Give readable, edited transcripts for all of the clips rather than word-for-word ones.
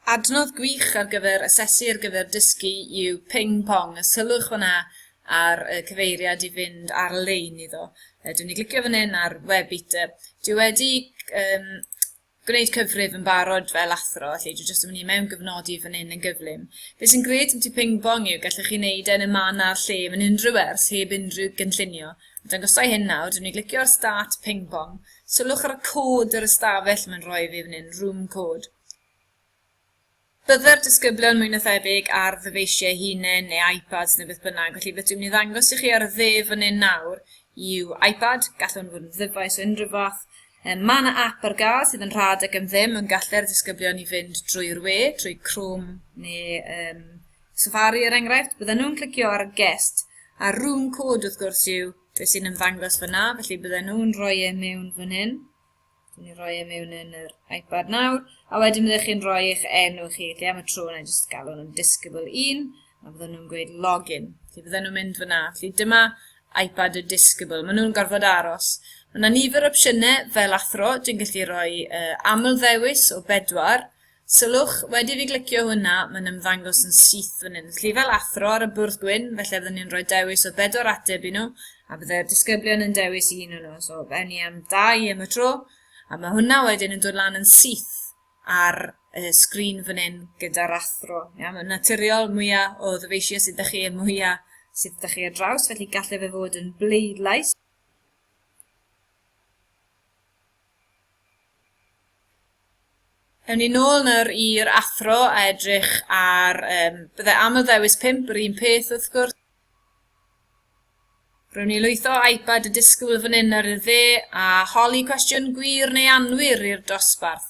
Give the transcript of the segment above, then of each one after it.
Adnodd gwych ar gyfer asesu ar gyfer dysgu yw PingPong. Y sylwch fyna ar cyfeiriad i fynd ar-lein iddo. Dwi'n ni glicio fan hyn ar web beta. Dwi wedi gwneud cyfrif yn barod fel athro, felly dwi jyst yn mynd i mewn gyfnodi fan hyn yn gyflym. Beth sy'n gred am ti PingPong yw gallech chi wneud yn y man a'r lle mewn unrhyw ers heb unrhyw gynllunio. Dwi'n gosau hyn nawr, dwi'n ni glicio ar start PingPong. Sylwch ar y cod yr ystafell mae'n rhoi fi fan hyn, room code. Byddai'r disgyblion mwy na thebyg ar ddyfeisiau hunain neu iPads neu beth bynnag, felly beth dwi'n mynd i ddangos i chi ar y dde fan hyn nawr yw iPad, gallwn fod yn ddyfais o unrhyw fath. Mae yna app ar gael sydd yn rhadeg am ddim yn gallu'r disgyblion i fynd drwy'r we, drwy Chrome neu Safari er enghraifft. Bydden nhw'n clicio ar y guest, a room code wrth gwrs yw beth sy'n ymddangos fyna, felly bydden nhw'n rhoi e mewn fan hyn. Dwi'n ni rhoi e mewn yn yr iPad nawr, a wedyn byddech chi'n rhoi eich enw chi, lle am y tro yna jyst galw nhw'n disgybl 1, a bydden nhw'n gweud login. Felly bydden nhw'n mynd fyna. Felly dyma iPad y disgybl, maen nhw'n gorfod aros. Mae yna nifer o opsiynau fel athro, dwi'n gallu rhoi aml ddewis o 4. Sylwch, wedi fi glicio hwnna, mae'n ymddangos yn syth fan hyn. Felly fel athro ar y bwrdd gwyn, felly bydden ni'n rhoi dewis o 4 ateb i nhw, a bydde'r disgyblion yn dewis 1 o nhw. So, fewn ni am 2 am y tro. A mae hwnna wedyn yn dod lan yn syth ar sgrin fan hyn gyda'r athro. Mae'n naturiol mwyaf o ddyfeisiau sydd ydych chi mwyaf sydd ydych chi ar draws, felly gallai fe fod yn bleidlais. Ewn ni nôl nawr i'r athro a edrych ar byddai aml ddewis 5 yr un peth wrth gwrs. Rwy'n ni lwytho iPad y disgwyl fan hyn ar y dde a holi cwestiwn gwir neu anwyr i'r dosbarth.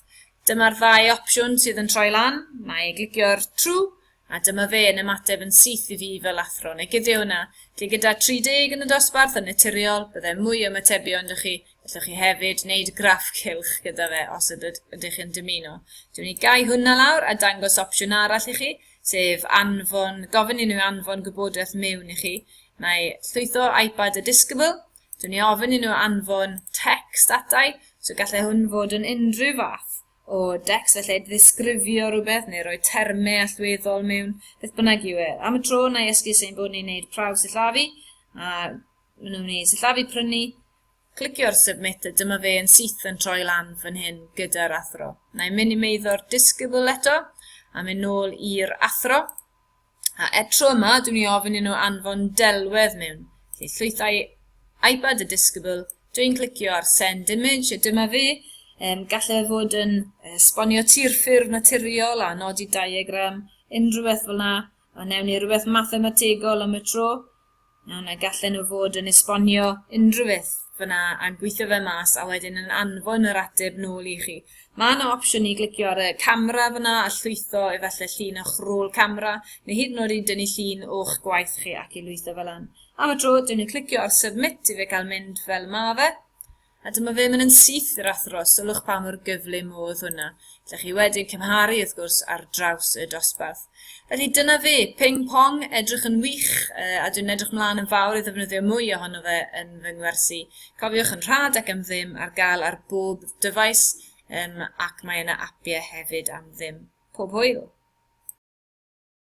Dyma'r 2 opsiwn sydd yn troi lan. Mae glicio'r true a dyma fe yn ymateb yn syth i fi fel athro. Neu gyddio hwnna. Felly gyda 30 yn y dosbarth yn naturiol, byddai mwy o ymatebion ydych chi. Gallwch chi hefyd wneud graff cylch gyda fe os ydych chi'n dymuno. Dwi'n ni gau hwnna lawr a dangos opsiwn arall i chi, sef anfon, gofyn i nhw anfon gwybodaeth mewn i chi. Mae llwytho iPad y disgybl. Dwi'n ni ofyn i nhw anfon text atau, so gallai hwn fod yn unrhyw fath o text, felly ddisgrifio rhywbeth neu rhoi termau allweddol mewn, beth bynnag yw e. Am y tro, na i esgus ein bod ni'n gwneud prawf sillafu, a maen nhw'n gwneud sillafu prynu, clicio ar submit, a dyma fe yn syth yn troi lan fan hyn gyda'r athro. Na i mynd i meiddo'r disgybl eto, a mynd nôl i'r athro. A etro yma, dwi'n ni ofyn i nhw anfon delwedd mewn. Felly llwythau iPad y disgybl, dwi'n clicio ar send image, a dyma fe. Gallai fod yn esbonio tirffurf naturiol a nodi diagram, unrhyw beth fel yna. A newn ni rhywbeth mathemategol am y tro. A gallai nhw fod yn esbonio unrhyw beth fyna a gweithio fe mas a wedyn yn anfon yr ateb nôl i chi. Mae yna opsiwn i glicio ar y camera fyna a llwytho efallai llun o'ch rôl camera, neu hyd yn oed i dynnu llun o'ch gwaith chi ac i lwytho fel hyn. Am y tro, dwi'n ni clicio ar submit i fe cael mynd fel ma fe. A dyma fe mynd yn syth i'r athro, sylwch pa mor gyflym oedd hwnna. Gallech chi wedyn cymharu wrth gwrs ar draws y dosbarth. Felly dyna fe, PingPong, edrych yn wych, a dwi'n edrych mlaen yn fawr i ddefnyddio mwy ohono fe yn fy ngwersi. Cofiwch yn rhad ac am ddim ar gael ar bob dyfais, ac mae yna apiau hefyd am ddim. Pob hwyl!